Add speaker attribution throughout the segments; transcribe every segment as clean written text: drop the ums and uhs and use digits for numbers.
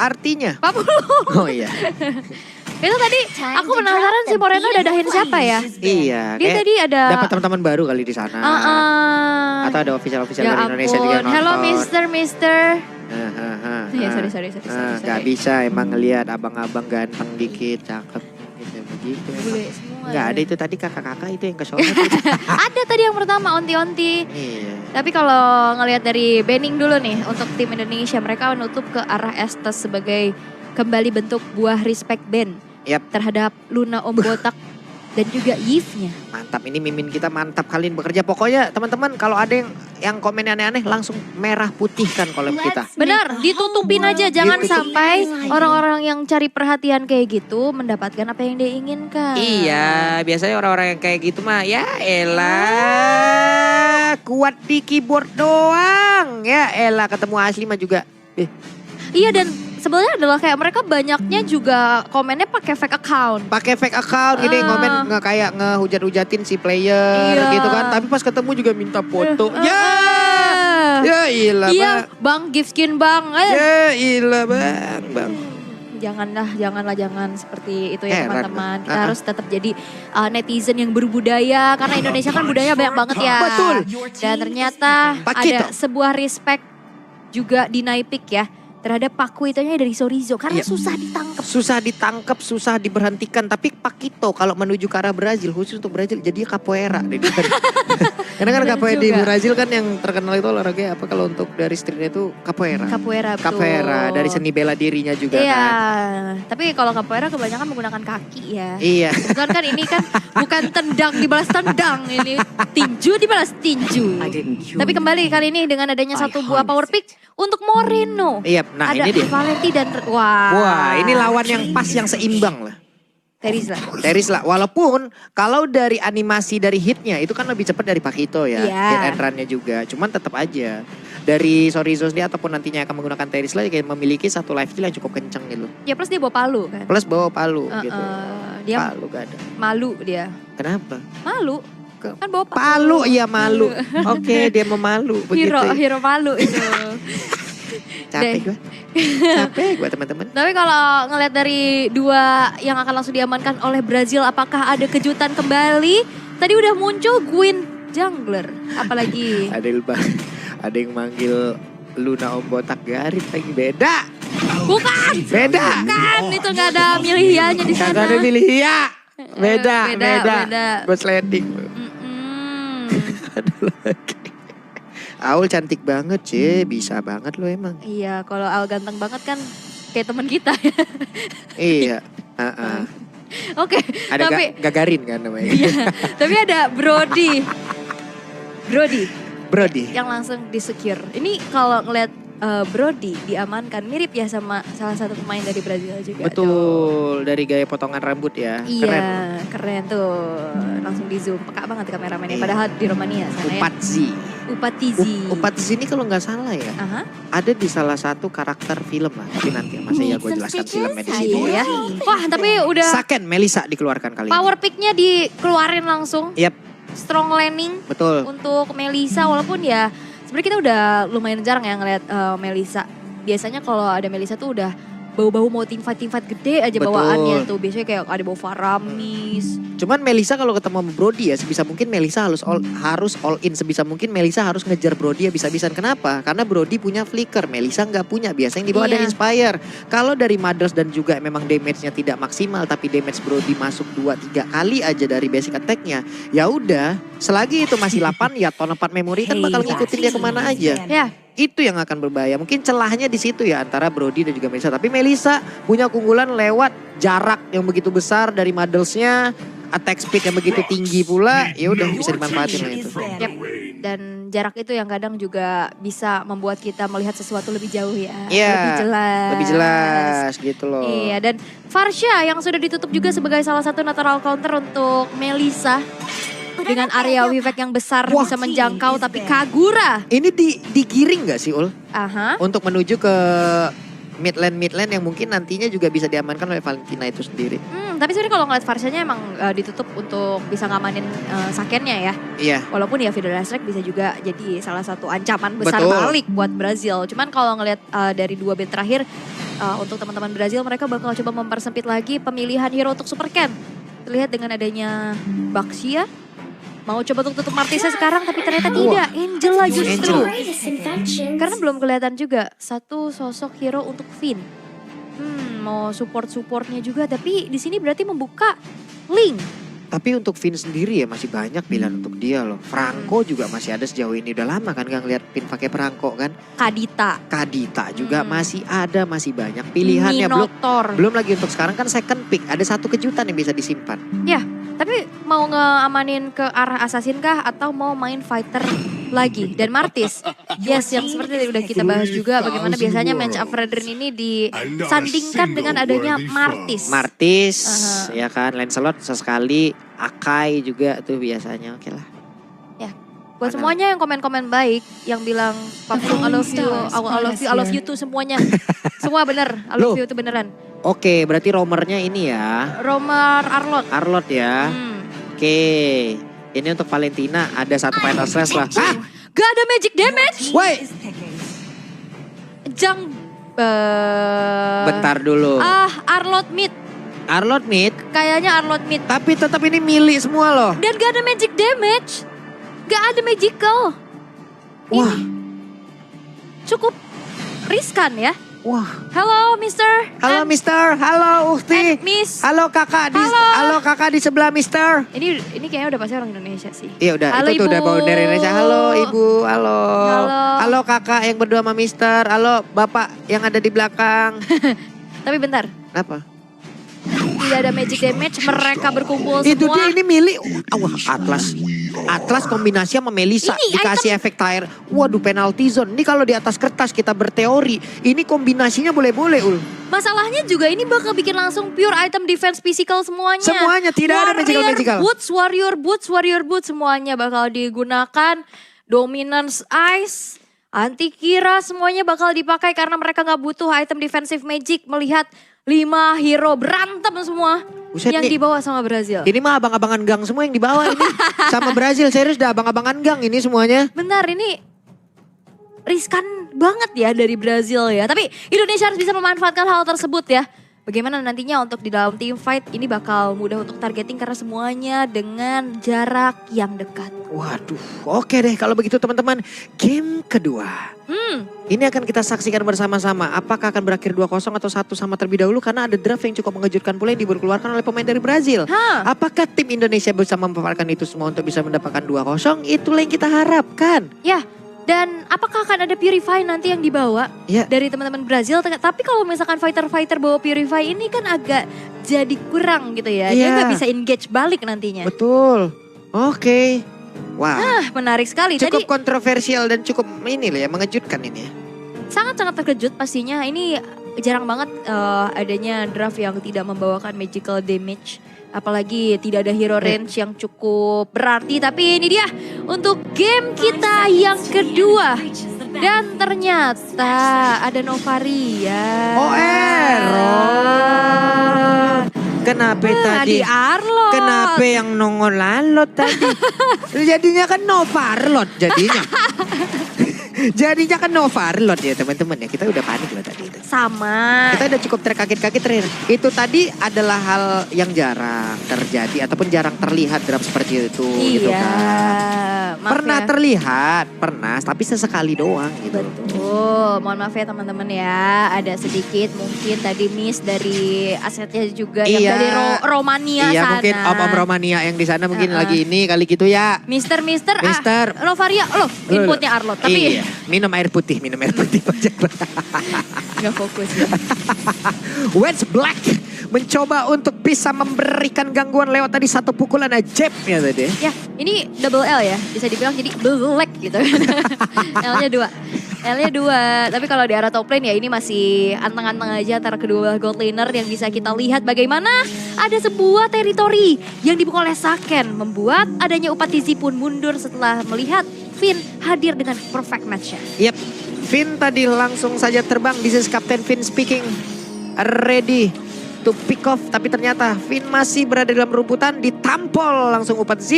Speaker 1: Artinya?
Speaker 2: 40.
Speaker 1: Oh iya.
Speaker 2: Itu tadi aku penasaran si Moreno dadahin siapa ya?
Speaker 1: Iya.
Speaker 2: Dia tadi ada
Speaker 1: dapat teman-teman baru kali di sana. Atau ada official-official
Speaker 2: ya
Speaker 1: dari Indonesia juga yang nonton.
Speaker 2: Hello Mister. Ya sorry.
Speaker 1: Gak bisa emang ngelihat abang-abang ganteng dikit, cakep gitu begitu.
Speaker 2: Bule semua.
Speaker 1: Gak ada itu tadi kakak-kakak itu yang kesono.
Speaker 2: Ada tadi yang pertama onti-onti.
Speaker 1: Iya.
Speaker 2: Tapi kalau ngelihat dari Benning dulu nih untuk tim Indonesia, mereka menutup ke arah Estes sebagai kembali bentuk buah respect band terhadap Luna Om Botak dan juga Yves-nya.
Speaker 1: Mantap, ini mimin kita mantap kalian bekerja. Pokoknya teman-teman kalau ada yang komen aneh-aneh langsung merah putihkan collab kita.
Speaker 2: Benar, ditutupin aja. Jangan sampai orang-orang yang cari perhatian kayak gitu mendapatkan apa yang dia inginkan.
Speaker 1: Iya, biasanya orang-orang yang kayak gitu mah ya elah kuat di keyboard doang. Ya elah ketemu asli mah juga.
Speaker 2: Iya dan sebenarnya adalah kayak mereka banyaknya juga komennya pakai fake account.
Speaker 1: Pakai fake account gini ngomen kayak ngehujat-hujatin si player gitu kan. Tapi pas ketemu juga minta foto. Ya ilah
Speaker 2: iya, Bang gift skin Bang.
Speaker 1: Ya ilah Bang.
Speaker 2: Jangan seperti itu ya teman-teman. Kita harus tetap jadi netizen yang berbudaya karena Indonesia kan budaya banyak banget ya.
Speaker 1: Betul.
Speaker 2: Dan ternyata ada sebuah respect juga di Naipik ya terhadap Paku itunya dari Sorizo karena susah ditangkap. Susah
Speaker 1: diberhentikan. Tapi Pakito kalau menuju ke arah Brazil, khusus untuk Brazil jadi capoeira. Karena kan capoeira di Brazil kan yang terkenal itu olahraga apa kalau untuk dari streetnya itu capoeira. Capoeira dari seni bela dirinya juga kan.
Speaker 2: Tapi kalau capoeira kebanyakan menggunakan kaki ya.
Speaker 1: Iya.
Speaker 2: Kan ini kan bukan tendang dibalas tendang, ini tinju dibalas tinju. Tapi kembali kali ini dengan adanya satu buah power pick untuk Moreno.
Speaker 1: Iya, nah
Speaker 2: ada
Speaker 1: ini dia.
Speaker 2: Valenti dan
Speaker 1: Wah, ini lawan yang pas yang seimbang lah. Teris lah. Walaupun kalau dari animasi dari hitnya itu kan lebih cepat dari Pakito ya. Hit and run-nya juga. Cuman tetap aja dari Sorizo dia ataupun nantinya akan menggunakan Teris lah kayak memiliki satu life steal yang cukup kenceng gitu.
Speaker 2: Ya plus dia bawa palu kan.
Speaker 1: Gitu.
Speaker 2: Dia
Speaker 1: palu gak ada.
Speaker 2: Malu dia.
Speaker 1: Kenapa?
Speaker 2: Malu. Kan bawa
Speaker 1: palu. Iya malu. Oke, dia memalu begitu.
Speaker 2: Hero malu itu.
Speaker 1: Capek gue teman-teman.
Speaker 2: Tapi kalau ngelihat dari dua yang akan langsung diamankan oleh Brazil, apakah ada kejutan kembali? Tadi udah muncul Gwyn Jungler, apalagi?
Speaker 1: ada yang manggil Luna Om Botak Garit lagi beda.
Speaker 2: Bukan, itu nggak ada milihiyanya di sana.
Speaker 1: Kagak ada milihia. Beda. Gue sliding. Ada lagi. Aul cantik banget sih, bisa banget lo emang.
Speaker 2: Iya, kalau Aul ganteng banget kan kayak teman kita.
Speaker 1: Iya.
Speaker 2: Oke,
Speaker 1: tapi Gagarin kan namanya.
Speaker 2: Iya, tapi ada Brody yang langsung di-secure. Ini kalau ngeliat Brody diamankan mirip ya sama salah satu pemain dari Brazil juga.
Speaker 1: Betul, dari gaya potongan rambut ya.
Speaker 2: Iya, keren tuh. Langsung di zoom, peka banget kameramennya. Padahal di Romania sana
Speaker 1: Upatzi ini kalau nggak salah ya, ada di salah satu karakter film lah. Tapi nanti masa ya gue jelaskan filmnya di sini ya.
Speaker 2: Wah, tapi udah.
Speaker 1: Saken Melisa dikeluarkan kali ini.
Speaker 2: Power pick-nya dikeluarin langsung.
Speaker 1: Yap.
Speaker 2: Strong landing.
Speaker 1: Betul.
Speaker 2: Untuk Melisa walaupun ya sebenarnya kita udah lumayan jarang ya ngeliat Melisa. Biasanya kalau ada Melisa tuh udah bau-bau mau teamfight gede aja bawaannya tuh. Biasanya kayak ada bau Faramis.
Speaker 1: Cuman Melisa kalau ketemu sama Brody ya sebisa mungkin Melisa harus all in. Sebisa mungkin Melisa harus ngejar Brody ya bisa-bisan. Kenapa? Karena Brody punya flicker, Melisa nggak punya. Biasanya yang dibawa ada Inspire. Kalau dari Mothers dan juga memang damage-nya tidak maksimal tapi damage Brody masuk 2-3 kali aja dari basic attack-nya. Ya udah, selagi itu masih 8 ya ton 4 memori kan bakal ngikutin dia kemana aja.
Speaker 2: Ya.
Speaker 1: Itu yang akan berbahaya. Mungkin celahnya di situ ya antara Brody dan juga Melisa. Tapi Melisa punya keunggulan lewat jarak yang begitu besar dari Mothers-nya, attack speed yang begitu tinggi pula, ya udah bisa dimanfaatin lah itu.
Speaker 2: Yep. Dan jarak itu yang kadang juga bisa membuat kita melihat sesuatu lebih jauh ya.
Speaker 1: Iya. Lebih jelas gitu loh.
Speaker 2: Iya, dan Farsha yang sudah ditutup juga sebagai salah satu natural counter untuk Melisa. Dengan area Vivek yang besar bisa menjangkau tapi Kagura.
Speaker 1: Ini digiring gak sih Ul? Untuk menuju ke Mid lane yang mungkin nantinya juga bisa diamankan oleh Valentina itu sendiri.
Speaker 2: Tapi sebenarnya kalau ngeliat Varsianya emang ditutup untuk bisa ngamanin Sakennya ya.
Speaker 1: Iya.
Speaker 2: Walaupun ya Vidal Strike bisa juga jadi salah satu ancaman besar
Speaker 1: Betul.
Speaker 2: balik buat Brazil. Cuman kalau ngeliat dari 2 band terakhir, untuk teman-teman Brazil mereka bakal coba mempersempit lagi pemilihan hero untuk Super Ken. Terlihat dengan adanya Baxia. Mau coba untuk tutup Martisnya sekarang tapi ternyata tidak. Angela justru. Karena belum kelihatan juga satu sosok hero untuk Finn. Mau supportnya juga tapi di sini berarti membuka Link.
Speaker 1: Tapi untuk Finn sendiri ya masih banyak pilihan untuk dia loh. Franco juga masih ada sejauh ini. Udah lama kan gak ngeliat Finn pakai Franco kan. Kadita juga masih ada, masih banyak pilihannya. Belum lagi untuk sekarang kan second pick. Ada satu kejutan yang bisa disimpan.
Speaker 2: Ya, tapi mau ngeamanin ke arah assassin kah atau mau main fighter lagi? Dan Martis, yes yang seperti tadi udah kita bahas juga bagaimana biasanya match up Redrin ini disandingkan dengan adanya Martis.
Speaker 1: Ya kan, Lancelot sesekali, Akai juga tuh biasanya, oke lah.
Speaker 2: Ya, buat semuanya yang komen-komen baik, yang bilang Papsung I love you tuh semuanya. Semua bener, I love you tuh beneran.
Speaker 1: Oke, berarti romernya ini ya.
Speaker 2: Romer Arlot
Speaker 1: ya. Oke. Ini untuk Valentina ada satu final stress lah.
Speaker 2: Gak ada magic damage.
Speaker 1: Woi. Bentar dulu.
Speaker 2: Arlot mid. Kayaknya Arlot mid.
Speaker 1: Tapi tetap ini milik semua loh.
Speaker 2: Dan gak ada magic damage. Gak ada magical.
Speaker 1: Wah.
Speaker 2: Ini cukup riskan ya.
Speaker 1: Wah.
Speaker 2: Halo Mister.
Speaker 1: Halo Mister. Halo Ukti.
Speaker 2: Miss.
Speaker 1: Halo kakak. Halo kakak di sebelah Mister.
Speaker 2: Ini kayaknya udah pasti orang Indonesia sih.
Speaker 1: Iya udah.
Speaker 2: Halo,
Speaker 1: itu
Speaker 2: Ibu.
Speaker 1: tuh udah bawa dari Indonesia. Halo Ibu. Halo kakak yang berdua sama Mister. Halo bapak yang ada di belakang.
Speaker 2: Tapi bentar.
Speaker 1: Apa?
Speaker 2: Tidak ada magic damage. Mereka berkumpul
Speaker 1: Itu
Speaker 2: semua.
Speaker 1: dia ini milik. Wah Atlas kombinasi sama Melissa
Speaker 2: Ini
Speaker 1: dikasih efek tire. Waduh penalty zone. Ini kalau di atas kertas kita berteori. Ini kombinasinya boleh-boleh Ul.
Speaker 2: Masalahnya juga ini bakal bikin langsung pure item defense physical semuanya.
Speaker 1: Semuanya tidak ada magical.
Speaker 2: Warrior boots semuanya bakal digunakan. Dominance ice. Anti kira semuanya bakal dipakai karena mereka gak butuh item defensive magic. Melihat 5 hero berantem semua.
Speaker 1: Buset
Speaker 2: yang
Speaker 1: nih,
Speaker 2: dibawa sama Brazil.
Speaker 1: Ini mah abang-abangan gang semua yang dibawa ini. Sama Brazil, serius dah abang-abangan gang ini semuanya.
Speaker 2: Bentar, ini riskan banget ya dari Brazil ya. Tapi Indonesia harus bisa memanfaatkan hal tersebut ya. Bagaimana nantinya untuk di dalam team fight ini bakal mudah untuk targeting karena semuanya dengan jarak yang dekat.
Speaker 1: Waduh, oke deh kalau begitu teman-teman. Game kedua. Ini akan kita saksikan bersama-sama. Apakah akan berakhir 2-0 atau 1 sama terlebih dahulu. Karena ada draft yang cukup mengejutkan pula yang dikeluarkan oleh pemain dari Brazil. Apakah tim Indonesia bisa memanfaatkan itu semua untuk bisa mendapatkan 2-0? Itulah yang kita harapkan.
Speaker 2: Ya, dan apakah akan ada Purify nanti yang dibawa dari teman-teman Brazil? Tapi kalau misalkan fighter-fighter bawa Purify ini kan agak jadi kurang gitu ya. Dia nggak bisa engage balik nantinya.
Speaker 1: Betul, oke. Wah,
Speaker 2: menarik sekali.
Speaker 1: Cukup kontroversial dan cukup ini lah ya, mengejutkan ini ya.
Speaker 2: Sangat-sangat terkejut pastinya. Ini jarang banget adanya draft yang tidak membawakan magical damage. Apalagi tidak ada hero range yang cukup berarti. Tapi ini dia untuk game kita yang kedua. Dan ternyata ada Novaria.
Speaker 1: Oh Kenapa tadi?
Speaker 2: Arlot.
Speaker 1: Kenapa yang nongol Arlot tadi? Jadinya kan Novarlot jadinya. Jadinya kan Novarlot ya teman-teman ya. Kita udah panik loh tadi itu.
Speaker 2: Sama.
Speaker 1: Kita udah cukup terkaget-kaget terakhir. Itu tadi adalah hal yang jarang terjadi ataupun jarang terlihat draft seperti itu gitu kan. Pernah terlihat, pernah tapi sesekali doang gitu.
Speaker 2: Betul. Mohon maaf ya teman-teman ya. Ada sedikit mungkin tadi miss dari asetnya juga yang dari Romania sana.
Speaker 1: Iya mungkin om Romania yang di sana mungkin lagi ini kali gitu ya.
Speaker 2: Mister. Novaria loh inputnya Arlot. Tapi
Speaker 1: minum air putih pajak.
Speaker 2: Gak fokus ya.
Speaker 1: Wedge Black mencoba untuk bisa memberikan gangguan lewat tadi satu pukulan jab ya tadi.
Speaker 2: Ya ini double L ya. Bisa dibilang jadi black gitu. L-nya 2. Tapi kalau di arah top lane ya ini masih anteng-anteng aja antara kedua gold laner yang bisa kita lihat bagaimana ada sebuah teritori yang dibuka oleh Saken. Membuat adanya Upatizi pun mundur setelah melihat Finn hadir dengan perfect match-nya.
Speaker 1: Yep. Finn tadi langsung saja terbang. This is Captain Finn speaking. Ready to pick off. Tapi ternyata Finn masih berada dalam rumputan. Ditampol langsung Upat Z.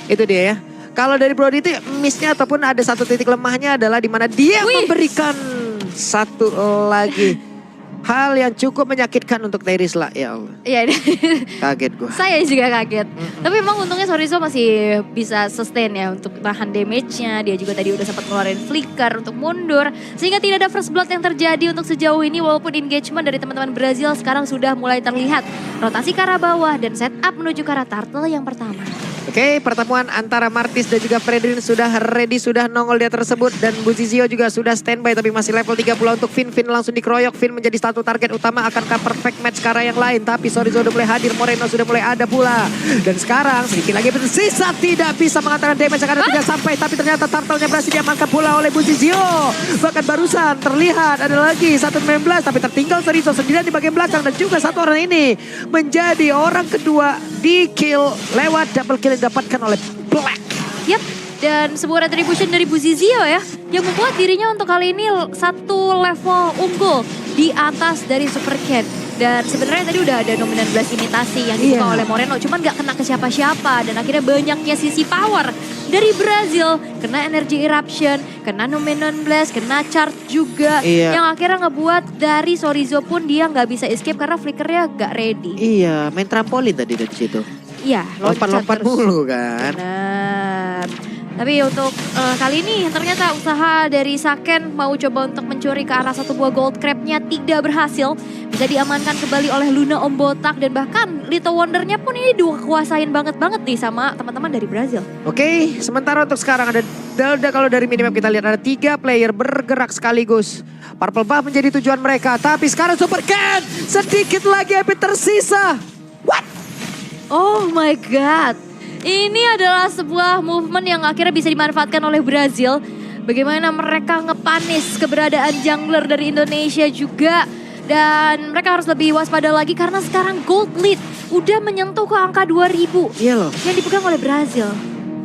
Speaker 1: Itu dia ya. Kalau dari Brody itu missnya ataupun ada satu titik lemahnya adalah di mana dia memberikan satu lagi. Hal yang cukup menyakitkan untuk Terisla, ya Allah.
Speaker 2: Iya,
Speaker 1: kaget gue.
Speaker 2: Saya juga kaget. Tapi emang untungnya Sorizo masih bisa sustain ya untuk nahan damage-nya. Dia juga tadi udah sempat ngeluarin flicker untuk mundur. Sehingga tidak ada first blood yang terjadi untuk sejauh ini. Walaupun engagement dari teman-teman Brazil sekarang sudah mulai terlihat. Rotasi ke arah bawah dan setup menuju ke arah turtle yang pertama.
Speaker 1: Oke, pertemuan antara Martis dan juga Fredrin sudah ready, sudah nongol dia tersebut. Dan Buzizio juga sudah standby tapi masih level 30 untuk Finn. Finn langsung dikeroyok, Finn menjadi satu target utama. Akankah perfect match ke arah yang lain? Tapi Sorizo sudah mulai hadir, Moreno sudah mulai ada pula. Dan sekarang sedikit lagi tersisa, tidak bisa mengatakan damage karena tidak sampai. Tapi ternyata turtle-nya berhasil diamankan pula oleh Buzizio. Bahkan barusan terlihat ada lagi 119 tapi tertinggal Sorizo sendirian di bagian belakang. Dan juga satu orang ini menjadi orang kedua di kill lewat double kill didapatkan oleh Black.
Speaker 2: Yap, dan sebuah retribution dari Buzizio ya, yang membuat dirinya untuk kali ini satu level unggul di atas dari Super Ken. Dan sebenarnya tadi udah ada Dominant Blast imitasi yang dibuka oleh Moreno, cuman gak kena ke siapa-siapa. Dan akhirnya banyaknya sisi power dari Brazil, kena Energy Eruption, kena Dominant Blast, kena Charge juga. Yang akhirnya ngebuat dari Sorizo pun dia gak bisa escape karena flickernya gak ready.
Speaker 1: Iya, main trampolin tadi dari situ.
Speaker 2: Iya,
Speaker 1: lompat-lompat mulu kan.
Speaker 2: Benar. Tapi untuk kali ini ternyata usaha dari Saken mau coba untuk mencuri ke arah satu buah gold crab-nya tidak berhasil. Bisa diamankan kembali oleh Luna Om Botak dan bahkan Little Wonder-nya pun ini dikuasain banget nih sama teman-teman dari Brazil.
Speaker 1: Oke, sementara untuk sekarang ada kalau dari minimap kita lihat ada 3 player bergerak sekaligus. Purple Buff menjadi tujuan mereka, tapi sekarang Super Ken sedikit lagi HP tersisa. What?
Speaker 2: Oh my god. Ini adalah sebuah movement yang akhirnya bisa dimanfaatkan oleh Brazil. Bagaimana mereka ngepanis keberadaan jungler dari Indonesia juga. Dan mereka harus lebih waspada lagi karena sekarang gold lead udah menyentuh ke angka 2000.
Speaker 1: Iya loh.
Speaker 2: Yang dipegang oleh Brazil.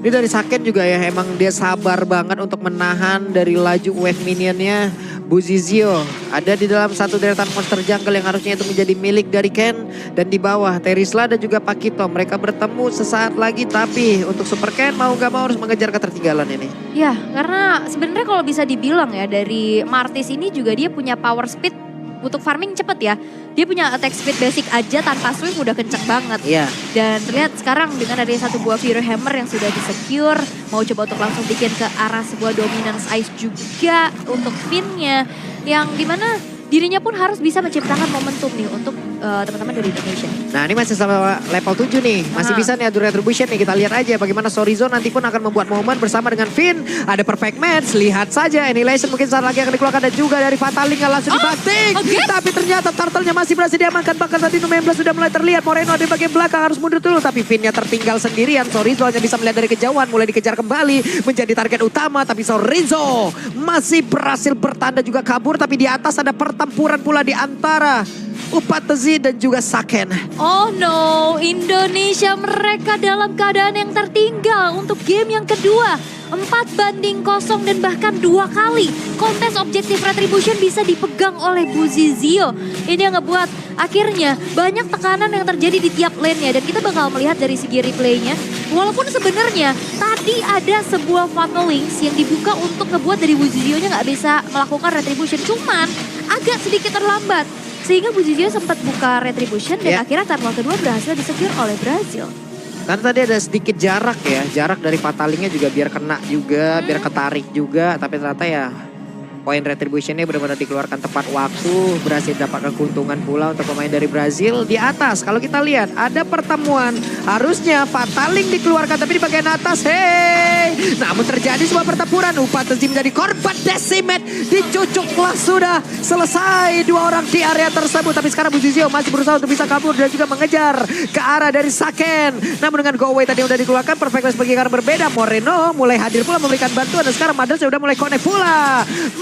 Speaker 1: Ini dari Saken juga ya, emang dia sabar banget untuk menahan dari laju wave minionnya. Buzizio ada di dalam satu deretan monster jungle yang harusnya itu menjadi milik dari Ken. Dan di bawah Terisla dan juga Pakito, mereka bertemu sesaat lagi. Tapi untuk Super Ken mau gak mau harus mengejar ketertinggalan ini.
Speaker 2: Ya, karena sebenarnya kalau bisa dibilang ya, dari Martis ini juga dia punya power speed untuk farming cepet ya. Dia punya attack speed basic aja tanpa swing udah kenceng banget.
Speaker 1: Iya.
Speaker 2: Dan terlihat sekarang dengan ada satu buah Fury Hammer yang sudah di-secure. Mau coba untuk langsung bikin ke arah sebuah Dominance Ice juga untuk Finn-nya. Yang dimana dirinya pun harus bisa menciptakan momentum nih untuk teman-teman dari Indonesia.
Speaker 1: Nah ini masih sama level 7 nih. Masih bisa nih adu retribution nih. Kita lihat aja bagaimana Sorizo nanti pun akan membuat momen bersama dengan Finn. Ada perfect match. Lihat saja Annihilation mungkin saat lagi akan dikeluarkan. Dan juga dari Fataling langsung dibakting. Tapi ternyata turtle-nya masih berhasil diamankan. Bahkan tadi Numembla sudah mulai terlihat. Moreno ada di bagian belakang harus mundur dulu. Tapi Finn-nya tertinggal sendirian. Sorizo hanya bisa melihat dari kejauhan. Mulai dikejar kembali. Menjadi target utama. Tapi Sorizo masih berhasil bertanda juga kabur. Tapi di atas ada pertempuran pula di antara Upat Z dan juga Saken.
Speaker 2: Oh no, Indonesia mereka dalam keadaan yang tertinggal untuk game yang kedua. 4-0 dan bahkan 2 kali kontes objektif retribution bisa dipegang oleh Buzizio. Ini yang ngebuat akhirnya banyak tekanan yang terjadi di tiap lane-nya. Dan kita bakal melihat dari segi replaynya. Walaupun sebenarnya tadi ada sebuah Fatal Links yang dibuka untuk ngebuat dari Buzizio-nya nggak bisa melakukan retribution. Cuman agak sedikit terlambat. Sehingga Buzizio sempat buka retribution dan akhirnya turtle kedua berhasil disecure oleh Brazil.
Speaker 1: Karena tadi ada sedikit jarak ya, jarak dari Fatalingnya juga biar kena juga, biar ketarik juga. Tapi ternyata ya poin retributionnya benar-benar dikeluarkan tepat waktu. Berhasil dapatkan keuntungan pula untuk pemain dari Brazil. Di atas kalau kita lihat ada pertemuan. Harusnya Fataling dikeluarkan tapi di bagian atas. Namun terjadi sebuah pertempuran. Upat Z menjadi korban decimate. Dicucuklah sudah selesai 2 orang di area tersebut. Tapi sekarang Buzizio masih berusaha untuk bisa kabur dan juga mengejar ke arah dari Saken. Namun dengan go away tadi yang sudah dikeluarkan. Perfect Match bagi karena berbeda. Moreno mulai hadir pula memberikan bantuan. Dan sekarang Madel sudah mulai connect pula.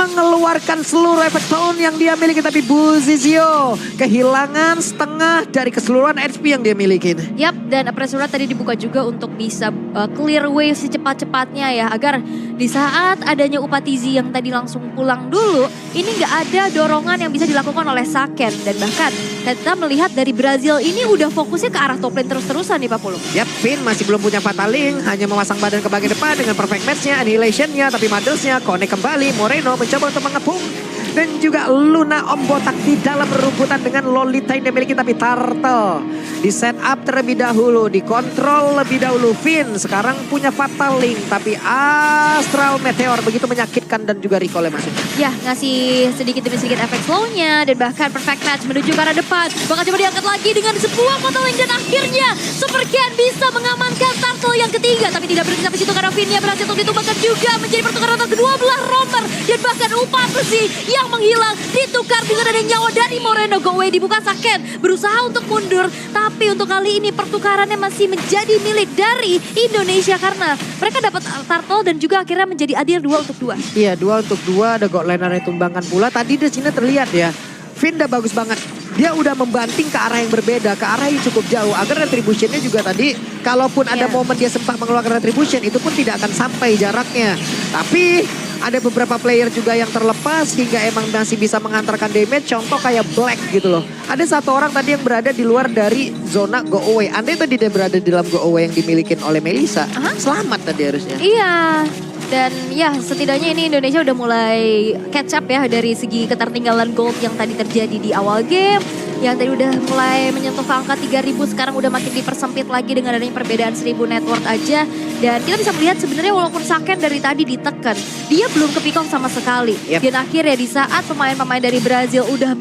Speaker 1: mengeluarkan seluruh efek tone yang dia miliki. Tapi Buzizio kehilangan setengah dari keseluruhan HP yang dia miliki.
Speaker 2: Yap, dan Apresura tadi dibuka juga untuk bisa clear wave secepat-cepatnya ya. Agar di saat adanya Upatizi yang tadi langsung pulang dulu, ini nggak ada dorongan yang bisa dilakukan oleh Saken. Dan bahkan kita melihat dari Brazil ini udah fokusnya ke arah top lane terus-terusan nih Pak Pulung.
Speaker 1: Yap, Finn masih belum punya Fataling, hanya memasang badan ke bagian depan dengan perfect match-nya, annihilation-nya, tapi Madelsnya connect kembali. Moreno mencoba untuk mengepung. Dan juga Luna Om Botak di dalam rebutan dengan Lolita yang dimiliki. Tapi Turtle di setup terlebih dahulu, dikontrol lebih dahulu. Finn sekarang punya Fataling, tapi Astral Meteor begitu menyakitkan dan juga recall-nya masuknya.
Speaker 2: Ya, ngasih sedikit demi sedikit efek slow-nya dan bahkan perfect match menuju ke arah depan. Bakal coba diangkat lagi dengan sebuah Fataling dan akhirnya Super Ken bisa mengamankan Turtle yang ketiga. Tapi tidak berhenti sampai situ karena Finn-nya berhasil untuk ditumbangkan juga menjadi pertukaran antara kedua belah romer. Dan bahkan Upatizi yang menghilang ditukar dengan ada nyawa dari Moreno. Go away dibuka, Saken berusaha untuk mundur. Tapi untuk kali ini pertukarannya masih menjadi milik dari Indonesia karena mereka dapat Turtle dan juga akhirnya menjadi adil 2 untuk 2.
Speaker 1: Iya, 2 untuk 2, ada God Laner yang tumbangkan pula. Tadi di sini terlihat ya, Finn udah bagus banget. Dia udah membanting ke arah yang berbeda, ke arah yang cukup jauh. Agar retributionnya juga tadi, kalaupun ada momen dia sempat mengeluarkan retribution, itu pun tidak akan sampai jaraknya. Tapi ada beberapa player juga yang terlepas hingga emang masih bisa mengantarkan damage. Contoh kayak Black gitu loh. Ada satu orang tadi yang berada di luar dari zona go away. Andai tadi dia berada di dalam go away yang dimiliki oleh Melissa, selamat tadi harusnya.
Speaker 2: Iya. Dan ya setidaknya ini Indonesia udah mulai catch up ya dari segi ketertinggalan gold yang tadi terjadi di awal game. Yang tadi udah mulai menyentuh angka 3.000, sekarang udah makin dipersempit lagi dengan adanya perbedaan 1.000 network aja. Dan kita bisa melihat sebenarnya walaupun Saken dari tadi ditekan, dia belum ke pick off sama sekali. Dan akhirnya di saat pemain-pemain dari Brazil udah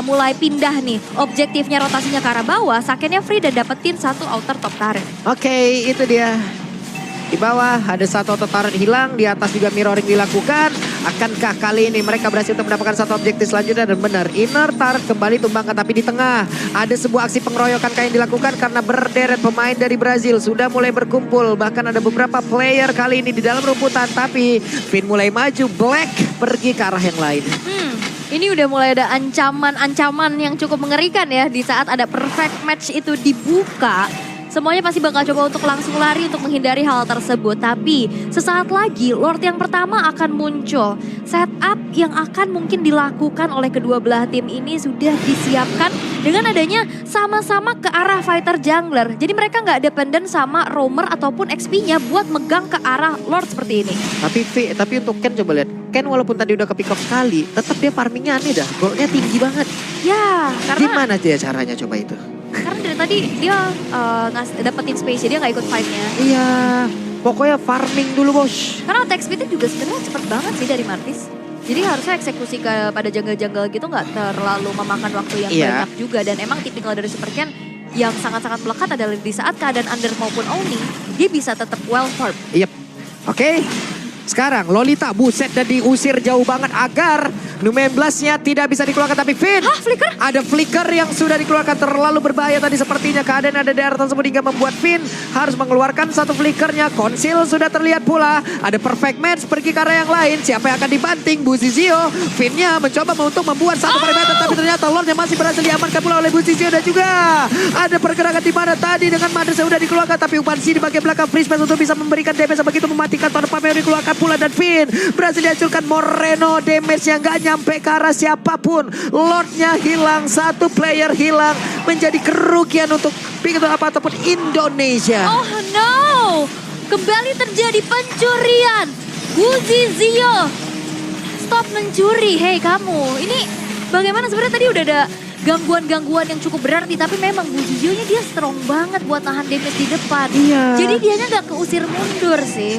Speaker 2: mulai pindah nih, objektifnya rotasinya ke arah bawah, Sakennya free dan dapetin satu outer top turret.
Speaker 1: Oke, itu dia. Di bawah ada satu auto turret hilang, di atas juga mirroring dilakukan. Akankah kali ini mereka berhasil untuk mendapatkan satu objektif selanjutnya? Dan benar, inner turret kembali tumbangkan, tapi di tengah ada sebuah aksi pengeroyokan yang dilakukan karena berderet pemain dari Brazil sudah mulai berkumpul. Bahkan ada beberapa player kali ini di dalam rumputan, tapi Finn mulai maju, Black pergi ke arah yang lain.
Speaker 2: Ini udah mulai ada ancaman-ancaman yang cukup mengerikan ya di saat ada perfect match itu dibuka. Semuanya pasti bakal coba untuk langsung lari untuk menghindari hal tersebut. Tapi sesaat lagi Lord yang pertama akan muncul. Setup yang akan mungkin dilakukan oleh kedua belah tim ini sudah disiapkan dengan adanya sama-sama ke arah fighter jungler. Jadi mereka nggak dependen sama roamer ataupun XP-nya buat megang ke arah Lord seperti ini.
Speaker 1: Tapi untuk Ken coba lihat. Ken walaupun tadi udah ke pick off sekali, tetap dia farmingnya aneh dah. Goalnya tinggi banget.
Speaker 2: Ya, karena
Speaker 1: gimana dia caranya coba itu?
Speaker 2: Karena dari tadi dia dapetin space, dia nggak ikut fight-nya.
Speaker 1: Iya, pokoknya farming dulu bos.
Speaker 2: Karena attack speed-nya juga sebenarnya cepet banget sih dari Martis. Jadi harusnya eksekusi pada jungle-jungle gitu nggak terlalu memakan waktu yang banyak juga. Dan emang tipikal dari Super Ken yang sangat-sangat melekat adalah di saat keadaan under maupun owning, dia bisa tetap well farm.
Speaker 1: Yep. Oke. Sekarang Lolita buset dan diusir jauh banget agar Numen Blast-nya tidak bisa dikeluarkan. Tapi Finn,
Speaker 2: flicker?
Speaker 1: Ada flicker yang sudah dikeluarkan, terlalu berbahaya tadi sepertinya. Keadaan ada di daerah tersebut hingga membuat Finn harus mengeluarkan satu flickernya. Konsil sudah terlihat pula. Ada perfect match pergi ke arah yang lain. Siapa yang akan dibanting? Buzizio. Finn-nya mencoba untuk membuat satu perimeter, tapi ternyata Lord-nya masih berhasil diamankan pula oleh Buzizio. Dan juga ada pergerakan di mana tadi dengan Madres yang sudah dikeluarkan. Tapi Upansi di bagian belakang free space untuk bisa memberikan damage begitu mematikan pada Pameo dikeluarkan pula. Dan Finn berhasil dihancurkan. Moreno damage yang gak nyampe ke arah siapapun. Lordnya hilang, satu player hilang, menjadi kerugian untuk Pink atau apa ataupun Indonesia.
Speaker 2: Oh no, kembali terjadi pencurian. Buzizio, stop mencuri. Hei kamu, ini bagaimana sebenarnya tadi udah ada gangguan-gangguan yang cukup berarti, tapi memang Buzizio-nya dia strong banget buat nahan damage di depan. Jadi dianya gak keusir mundur sih.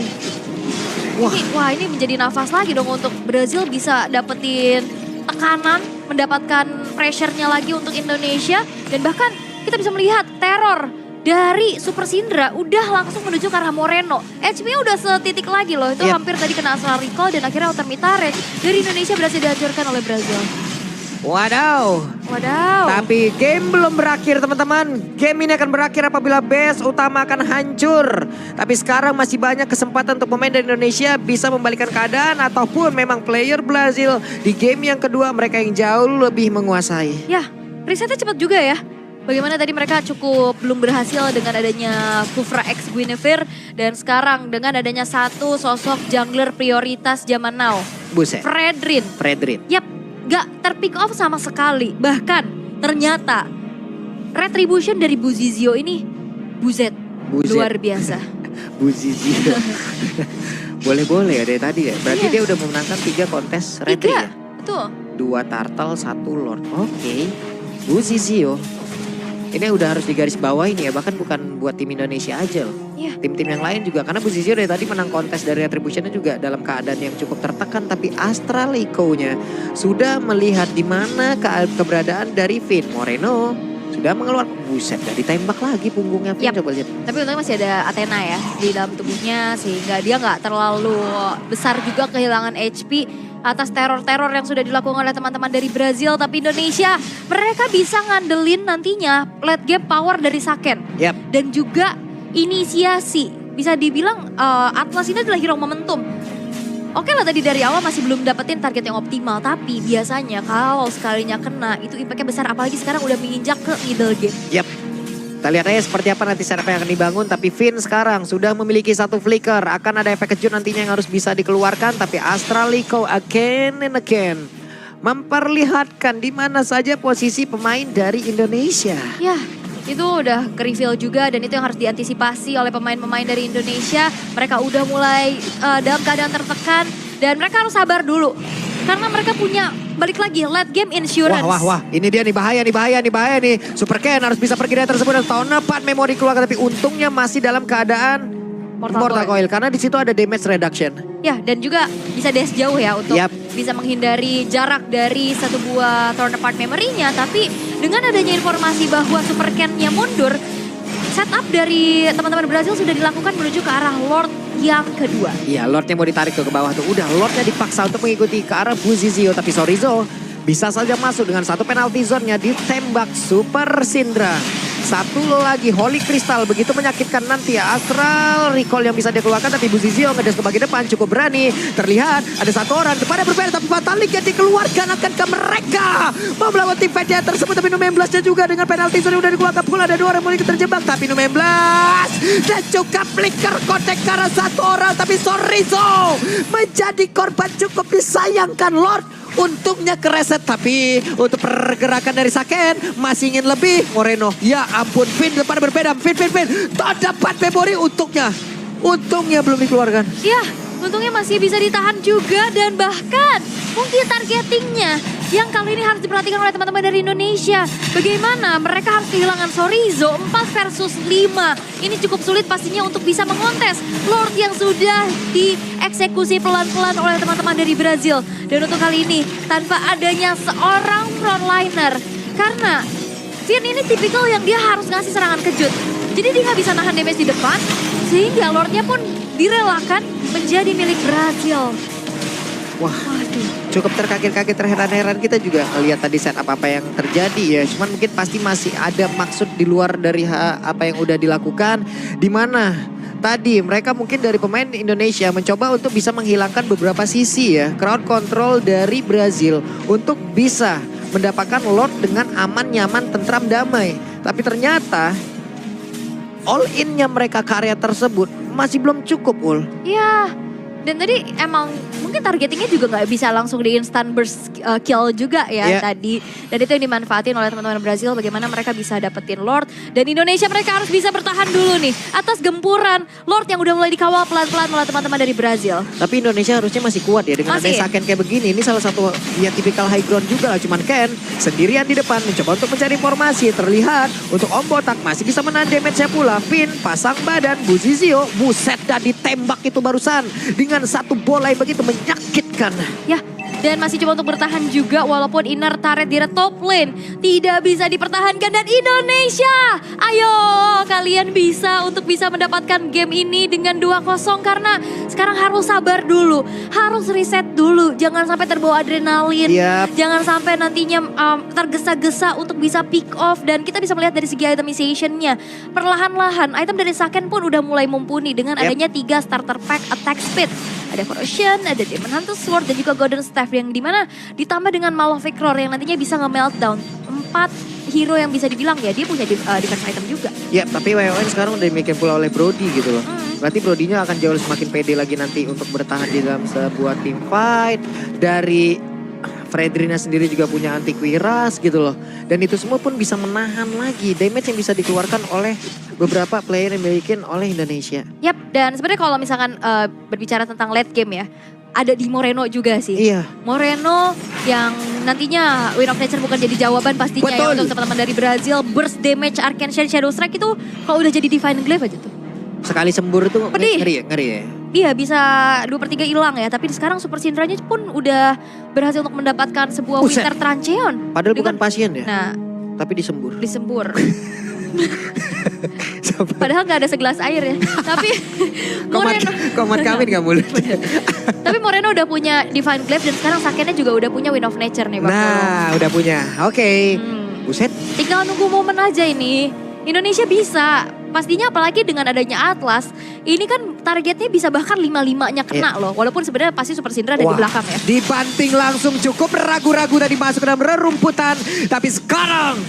Speaker 2: Ini menjadi nafas lagi dong untuk Brazil bisa dapetin tekanan, mendapatkan pressure-nya lagi untuk Indonesia. Dan bahkan kita bisa melihat teror dari Super Syndra udah langsung menuju ke arah Moreno. HP-nya udah setitik lagi loh, itu hampir tadi kena asal recall dan akhirnya outer mid turret dari Indonesia berhasil dihancurkan oleh Brazil.
Speaker 1: Wadaw. Tapi game belum berakhir teman-teman. Game ini akan berakhir apabila base utama akan hancur. Tapi sekarang masih banyak kesempatan untuk pemain dari Indonesia bisa membalikan keadaan. Ataupun memang player Brazil di game yang kedua mereka yang jauh lebih menguasai.
Speaker 2: Ya, risetnya cepat juga ya. Bagaimana tadi mereka cukup belum berhasil dengan adanya Kufra X Guinevere. Dan sekarang dengan adanya satu sosok jungler prioritas zaman now.
Speaker 1: Buset.
Speaker 2: Fredrin. Yap, gak terpick off sama sekali. Bahkan ternyata retribution dari Buzizio ini buset. Luar biasa.
Speaker 1: Buzizio. Boleh-boleh ya dari tadi ya. Berarti dia udah memenangkan 3 kontes retri ya?
Speaker 2: Betul.
Speaker 1: 2 turtle, 1 lord. Oke. Buzizio. Ini udah harus digaris bawah ini ya, bahkan bukan buat tim Indonesia aja loh.
Speaker 2: Iya.
Speaker 1: Tim-tim yang lain juga, karena Buzizio dari tadi menang kontes dari Retribution-nya juga dalam keadaan yang cukup tertekan. Tapi Astralico-nya sudah melihat di mana keberadaan dari Finn. Moreno sudah mengeluarkan, buset, gak ditembak lagi punggungnya Finn. Coba lihat.
Speaker 2: Tapi untungnya masih ada Athena ya di dalam tubuhnya, sehingga dia gak terlalu besar juga kehilangan HP atas teror-teror yang sudah dilakukan oleh teman-teman dari Brazil. Tapi Indonesia, mereka bisa ngandelin nantinya late game power dari Saken. Dan juga inisiasi. Bisa dibilang Atlas ini adalah hero momentum. Oke lah tadi dari awal masih belum dapetin target yang optimal. Tapi biasanya kalau sekalinya kena itu impactnya besar. Apalagi sekarang udah menginjak ke middle game.
Speaker 1: Kita lihat aja seperti apa nanti setup yang akan dibangun. Tapi Finn sekarang sudah memiliki 1 flicker. Akan ada efek kejut nantinya yang harus bisa dikeluarkan. Tapi Astralico again and again memperlihatkan di mana saja posisi pemain dari Indonesia.
Speaker 2: Ya, itu udah ke-reveal juga dan itu yang harus diantisipasi oleh pemain-pemain dari Indonesia. Mereka udah mulai dalam keadaan tertekan dan mereka harus sabar dulu. Karena mereka punya, balik lagi, late game insurance.
Speaker 1: Wah. Ini dia nih, bahaya nih. Super Ken harus bisa pergi dari tersebut dan tahun depan memori keluarga. Tapi untungnya masih dalam keadaan Mortal Coil. Karena di situ ada damage reduction. Ya,
Speaker 2: dan juga bisa dash jauh ya untuk bisa menghindari jarak dari satu buah turn apart memory-nya. Tapi dengan adanya informasi bahwa Super Ken-nya mundur, setup dari teman-teman Brazil sudah dilakukan menuju ke arah Lord yang kedua.
Speaker 1: Iya, Lordnya mau ditarik ke bawah tuh. Udah, Lordnya dipaksa untuk mengikuti ke arah Buzizio. Tapi Sorizo bisa saja masuk dengan 1 penalty zone-nya ditembak Super Syndra. 1 lagi Holy Crystal, begitu menyakitkan nanti ya. Astral Recall yang bisa dia keluarkan, tapi Buzizio ngedes ke bagian depan cukup berani. Terlihat ada 1 orang kepada berbeda, tapi Fatalik yang dikeluarkan akan ke mereka. Mau melawan tim Fedya tersebut, tapi Numemblasnya juga dengan penalti zone yang udah dikeluarkan pula. Ada 2 orang mulai terjebak, tapi Numemblas dan juga flicker kontek karena 1 orang. Tapi Sorizo menjadi korban, cukup disayangkan Lord. Untungnya kereset, tapi untuk pergerakan dari Saken masih ingin lebih. Moreno, ya ampun, Finn depan berbeda. Finn. Dapat memori untungnya belum dikeluarkan.
Speaker 2: Ya, untungnya masih bisa ditahan juga dan bahkan mungkin targetingnya yang kali ini harus diperhatikan oleh teman-teman dari Indonesia. Bagaimana mereka harus kehilangan Sorizo 4 versus 5. Ini cukup sulit pastinya untuk bisa mengontes Lord yang sudah dieksekusi pelan-pelan oleh teman-teman dari Brazil. Dan untuk kali ini tanpa adanya seorang frontliner. Karena Finn ini tipikal yang dia harus ngasih serangan kejut. Jadi dia nggak bisa nahan damage di depan. Sehingga Lordnya pun direlakan menjadi milik Brazil.
Speaker 1: Wah, cukup terkaget-kaget, terheran-heran. Kita juga ngelihat tadi setup apa yang terjadi ya. Cuman mungkin pasti masih ada maksud di luar dari apa yang udah dilakukan. Di mana tadi mereka mungkin dari pemain Indonesia mencoba untuk bisa menghilangkan beberapa sisi ya. Crowd control dari Brazil untuk bisa mendapatkan Lord dengan aman, nyaman, tentram, damai. Tapi ternyata all in-nya mereka karya tersebut masih belum cukup, Ul.
Speaker 2: Iya. Dan tadi emang mungkin targetingnya juga nggak bisa langsung di instant burst kill juga ya tadi. Dan itu yang dimanfaatin oleh teman-teman Brazil, bagaimana mereka bisa dapetin Lord. Dan Indonesia mereka harus bisa bertahan dulu nih atas gempuran Lord yang udah mulai dikawal pelan-pelan oleh teman-teman dari Brazil.
Speaker 1: Tapi Indonesia harusnya masih kuat ya dengan ada Saken kayak begini. Ini salah satu ya tipikal high ground juga lah. Cuman Ken sendirian di depan mencoba untuk mencari informasi. Terlihat untuk Om Botak masih bisa menahan damage-nya pula. Finn pasang badan, Buzizio buset dah ditembak itu barusan dengan 1 bola yang begitu menyakitkan.
Speaker 2: Ya, dan masih coba untuk bertahan juga walaupun inner turret di top lane tidak bisa dipertahankan dan Indonesia. Ayo kalian bisa untuk bisa mendapatkan game ini dengan 2-0 karena sekarang harus sabar dulu, harus reset dulu, jangan sampai terbawa adrenalin, jangan sampai nantinya tergesa-gesa untuk bisa pick off dan kita bisa melihat dari segi itemization-nya. Perlahan-lahan item dari Saken pun udah mulai mumpuni dengan adanya 3 starter pack attack speed. Ada Corrosion, ada Demon Hunter Sword dan juga Golden Staff yang dimana ditambah dengan Malefic Roar yang nantinya bisa nge-meltdown 4 hero yang bisa dibilang ya dia punya defense item juga.
Speaker 1: Ya tapi WON sekarang udah dimiliki pula oleh Brody gitu loh. Berarti Brodinya akan jauh semakin pede lagi nanti untuk bertahan di dalam sebuah team fight. Dari Fredrina sendiri juga punya anti kuiras gitu loh. Dan itu semua pun bisa menahan lagi damage yang bisa dikeluarkan oleh beberapa player yang dimiliki oleh Indonesia.
Speaker 2: Yap, dan sebenarnya kalau misalkan berbicara tentang late game ya, ada di Moreno juga sih.
Speaker 1: Iya.
Speaker 2: Moreno yang nantinya Wind of Nature bukan jadi jawaban pastinya ya untuk teman-teman dari Brazil. Burst damage Arcane Shadow Strike itu kalau udah jadi Divine Glaive aja tuh.
Speaker 1: Sekali sembur tuh ngeri ya?
Speaker 2: Iya bisa 2/3 hilang ya. Tapi sekarang Super Syndranya pun udah berhasil untuk mendapatkan sebuah Winter Trancheon.
Speaker 1: Padahal bukan pasien ya?
Speaker 2: Nah.
Speaker 1: Tapi disembur.
Speaker 2: Padahal gak ada segelas air ya. Tapi Moreno.
Speaker 1: Komat kami gak mulut.
Speaker 2: Tapi Moreno udah punya Divine Glaive dan sekarang Sakennya juga udah punya Wind of Nature nih Bang.
Speaker 1: Nah udah punya. Oke. Buset.
Speaker 2: Tinggal nunggu momen aja ini. Indonesia bisa. Pastinya apalagi dengan adanya Atlas, ini kan targetnya bisa bahkan 5-5-nya kena loh. Walaupun sebenarnya pasti Super Syndra ada di belakang ya.
Speaker 1: Dibanting langsung cukup ragu-ragu tadi masuk ke dalam rerumputan. Tapi sekarang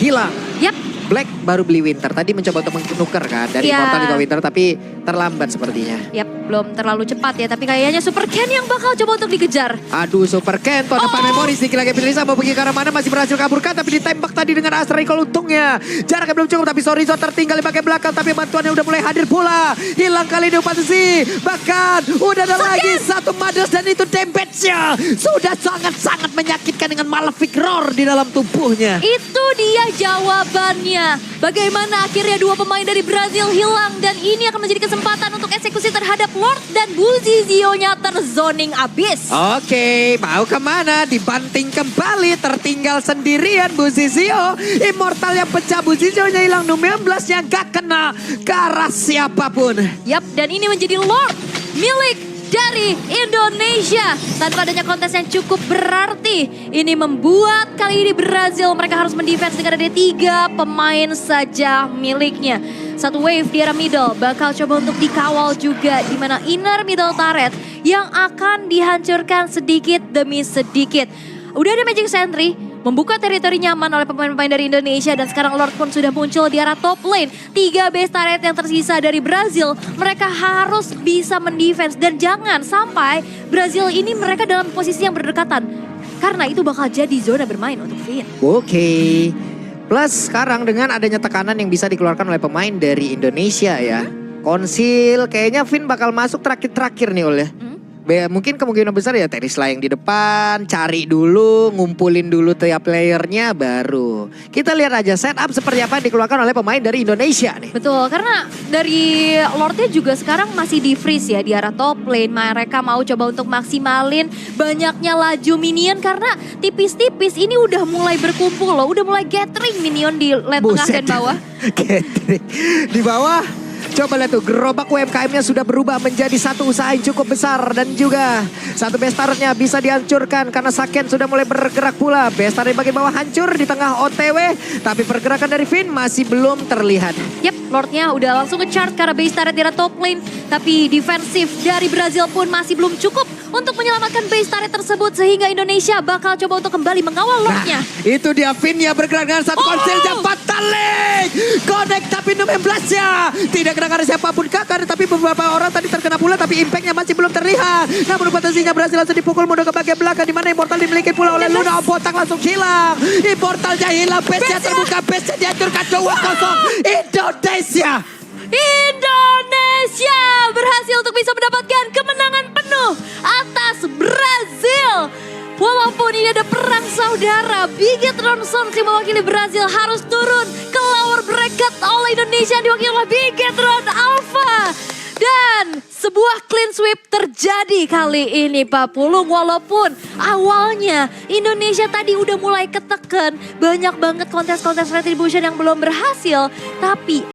Speaker 1: hilang.
Speaker 2: Yap.
Speaker 1: Black baru beli Winter. Tadi mencoba untuk menukar kan dari Immortal ke Winter tapi terlambat sepertinya.
Speaker 2: Yap, belum terlalu cepat ya. Tapi kayaknya Super Ken yang bakal coba untuk dikejar.
Speaker 1: Aduh Super Ken, tuan depan memori sedikit lagi Pilisa mau pergi ke arah mana masih berhasil kaburkan tapi ditembak tadi dengan Astra Recall untungnya. Jaraknya belum cukup tapi Sorizo tertinggal di bagian belakang tapi bantuannya udah mulai hadir pula. Hilang kali ini posisi. Bahkan udah ada lagi satu Mades dan itu damage-nya sudah sangat-sangat menyakitkan dengan Malefic Roar di dalam tubuhnya.
Speaker 2: Itu dia jawabannya. Bagaimana akhirnya 2 pemain dari Brazil hilang dan ini akan menjadi kesempatan untuk eksekusi terhadap Lord dan Buzizio-nya terzoning abis.
Speaker 1: Oke, mau kemana? Dibanting kembali, tertinggal sendirian Buzizio. Immortal yang pecah, Buzizio-nya hilang, 16-nya gak kena ke arah siapapun.
Speaker 2: Yap, dan ini menjadi Lord milik dari Indonesia. Tanpa adanya kontes yang cukup berarti, ini membuat kali ini Brazil mereka harus mendefense dengan ada 3 pemain saja miliknya. Satu wave di arah middle bakal coba untuk dikawal juga di mana inner middle turret yang akan dihancurkan sedikit demi sedikit. Udah ada Magic Sentry membuka teritori nyaman oleh pemain-pemain dari Indonesia dan sekarang Lord pun sudah muncul di arah top lane. 3 base turret yang tersisa dari Brazil, mereka harus bisa mendefense dan jangan sampai Brazil ini mereka dalam posisi yang berdekatan. Karena itu bakal jadi zona bermain untuk Finn.
Speaker 1: Oke. Plus sekarang dengan adanya tekanan yang bisa dikeluarkan oleh pemain dari Indonesia ya. Konsil kayaknya Finn bakal masuk terakhir-terakhir nih Ul ya. Mungkin kemungkinan besar ya Terisla yang di depan, cari dulu, ngumpulin dulu tiap playernya baru. Kita lihat aja setup seperti apa yang dikeluarkan oleh pemain dari Indonesia nih.
Speaker 2: Betul, karena dari Lordnya juga sekarang masih di freeze ya di arah top lane. Mereka mau coba untuk maksimalin banyaknya laju minion karena tipis-tipis ini udah mulai berkumpul loh. Udah mulai gathering minion di lane tengah dan bawah.
Speaker 1: Gathering di bawah. Coba lihat tuh, gerobak UMKM-nya sudah berubah menjadi satu usaha yang cukup besar. Dan juga satu base turret-nya bisa dihancurkan karena Saken sudah mulai bergerak pula. Base turret bagian bawah hancur di tengah OTW. Tapi pergerakan dari Finn masih belum terlihat.
Speaker 2: Yap, Lordnya udah langsung nge-charge karena base turret di top lane. Tapi defensif dari Brazil pun masih belum cukup untuk menyelamatkan base turret tersebut. Sehingga Indonesia bakal coba untuk kembali mengawal Lordnya.
Speaker 1: Nah, itu dia Finn-nya bergerak dengan satu konsilnya Fatalik. Connect tapi 16-nya. Tidak kena karena siapapun kakak, tapi beberapa orang tadi terkena pula, tapi impactnya masih belum terlihat. Namun potensinya Brazil langsung dipukul mundur ke bagian belakang, di mana Immortal dimiliki pula oleh Luna. Botak langsung hilang. Immortalnya hilang, base-nya terbuka, base-nya dihancurkan 2-0 Indonesia.
Speaker 2: Indonesia berhasil untuk bisa mendapatkan kemenangan penuh atas Brazil. Walaupun ini ada perang saudara, Bigetron Sons yang mewakili Brazil harus turun ke lower bracket oleh Indonesia yang diwakili oleh Bigetron Alpha. Dan sebuah clean sweep terjadi kali ini Pak Pulung. Walaupun awalnya Indonesia tadi udah mulai ketekan. Banyak banget kontes-kontes retribution yang belum berhasil. Tapi